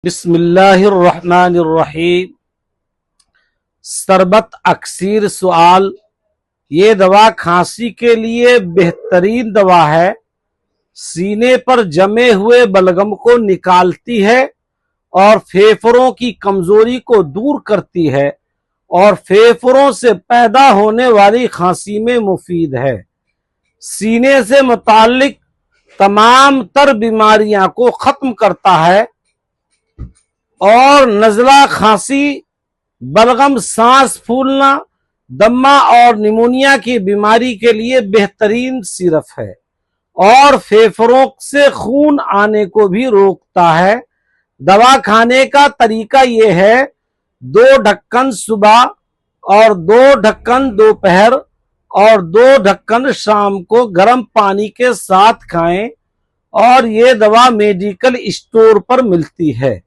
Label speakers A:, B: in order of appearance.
A: بسم اللہ الرحمن الرحیم۔ سربت اکثیر سوال، یہ دوا کھانسی کے لیے بہترین دوا ہے۔ سینے پر جمے ہوئے بلغم کو نکالتی ہے اور پھیپھڑوں کی کمزوری کو دور کرتی ہے اور پھیپھڑوں سے پیدا ہونے والی کھانسی میں مفید ہے۔ سینے سے متعلق تمام تر بیماریاں کو ختم کرتا ہے اور نزلہ، کھانسی، بلغم، سانس پھولنا، دمہ اور نمونیا کی بیماری کے لیے بہترین سیرپ ہے اور پھیپھڑوں سے خون آنے کو بھی روکتا ہے۔ دوا کھانے کا طریقہ یہ ہے: 2 ڈھکن صبح اور 2 ڈھکن دوپہر اور 2 ڈھکن شام کو گرم پانی کے ساتھ کھائیں، اور یہ دوا میڈیکل اسٹور پر ملتی ہے۔